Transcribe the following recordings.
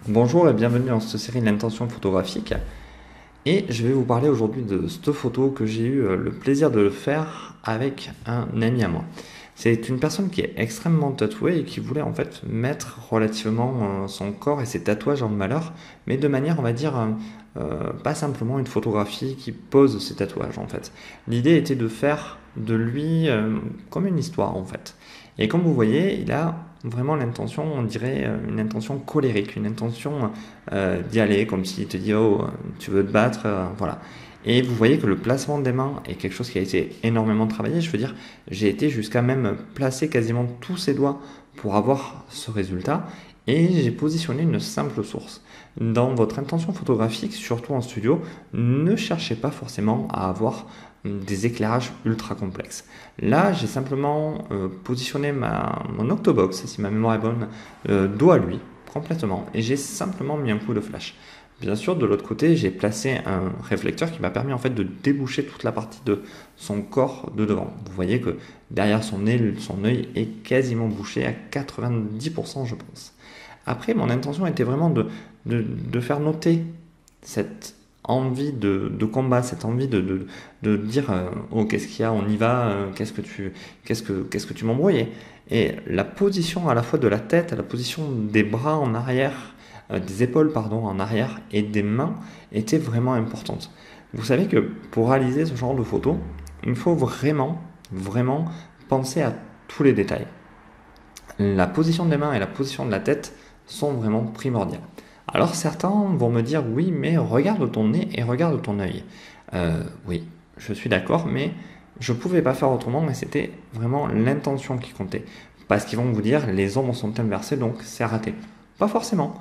Bonjour et bienvenue dans cette série de l'intention photographique. Et je vais vous parler aujourd'hui de cette photo que j'ai eu le plaisir de faire avec un ami à moi. C'est une personne qui est extrêmement tatouée et qui voulait en fait mettre relativement son corps et ses tatouages en valeur, mais de manière, on va dire, pas simplement une photographie qui pose ses tatouages en fait. L'idée était de faire de lui comme une histoire en fait. Et comme vous voyez, il a vraiment l'intention, on dirait une intention colérique, une intention d'y aller, comme s'il te dit oh tu veux te battre, voilà. Et vous voyez que le placement des mains est quelque chose qui a été énormément travaillé. Je veux dire, j'ai été jusqu'à même placer quasiment tous ses doigts pour avoir ce résultat. Et j'ai positionné une simple source. Dans votre intention photographique, surtout en studio, ne cherchez pas forcément à avoir des éclairages ultra complexes. Là, j'ai simplement positionné mon octobox, si ma mémoire est bonne, dos à lui, complètement. Et j'ai simplement mis un coup de flash. Bien sûr, de l'autre côté, j'ai placé un réflecteur qui m'a permis en fait de déboucher toute la partie de son corps de devant. Vous voyez que derrière son nez, son œil est quasiment bouché à 90%, je pense. Après, mon intention était vraiment de faire noter cette envie de combat, cette envie de dire oh qu'est-ce qu'il y a, on y va, qu'est-ce que tu m'embrouilles. Et la position à la fois de la tête, la position des bras en arrière, des épaules pardon en arrière et des mains était vraiment importante. Vous savez que pour réaliser ce genre de photo, il faut vraiment penser à tous les détails. La position des mains et la position de la tête sont vraiment primordiales. Alors certains vont me dire oui, mais regarde ton nez et regarde ton œil. Oui, je suis d'accord, mais je ne pouvais pas faire autrement et c'était vraiment l'intention qui comptait. Parce qu'ils vont vous dire les ombres sont inversées donc c'est raté. Pas forcément,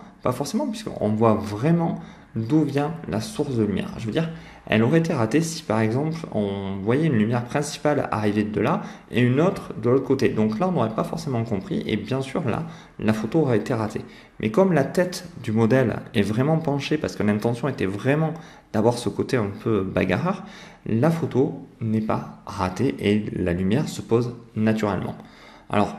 puisqu'on voit vraiment d'où vient la source de lumière. Je veux dire, elle aurait été ratée si par exemple on voyait une lumière principale arriver de là et une autre de l'autre côté. Donc là on n'aurait pas forcément compris et bien sûr là la photo aurait été ratée. Mais comme la tête du modèle est vraiment penchée parce que l'intention était vraiment d'avoir ce côté un peu bagarreur, la photo n'est pas ratée et la lumière se pose naturellement. Alors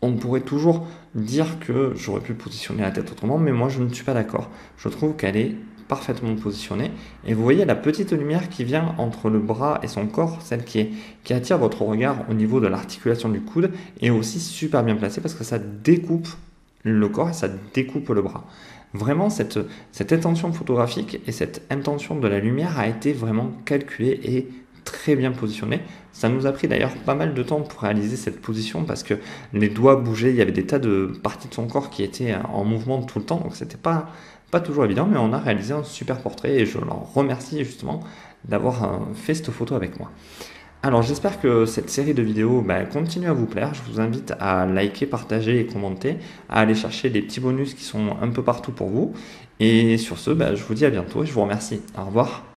on pourrait toujours dire que j'aurais pu positionner la tête autrement, mais moi je ne suis pas d'accord. Je trouve qu'elle est parfaitement positionnée. Et vous voyez la petite lumière qui vient entre le bras et son corps, celle qui attire votre regard au niveau de l'articulation du coude, est aussi super bien placée parce que ça découpe le corps et ça découpe le bras. Vraiment, cette intention photographique et cette intention de la lumière a été vraiment calculée et très bien positionné. Ça nous a pris d'ailleurs pas mal de temps pour réaliser cette position parce que les doigts bougeaient, il y avait des tas de parties de son corps qui étaient en mouvement tout le temps, donc c'était pas toujours évident, mais on a réalisé un super portrait et je leur remercie justement d'avoir fait cette photo avec moi. Alors j'espère que cette série de vidéos continue à vous plaire. Je vous invite à liker, partager et commenter, à aller chercher des petits bonus qui sont un peu partout pour vous. Et sur ce, je vous dis à bientôt et je vous remercie. Au revoir.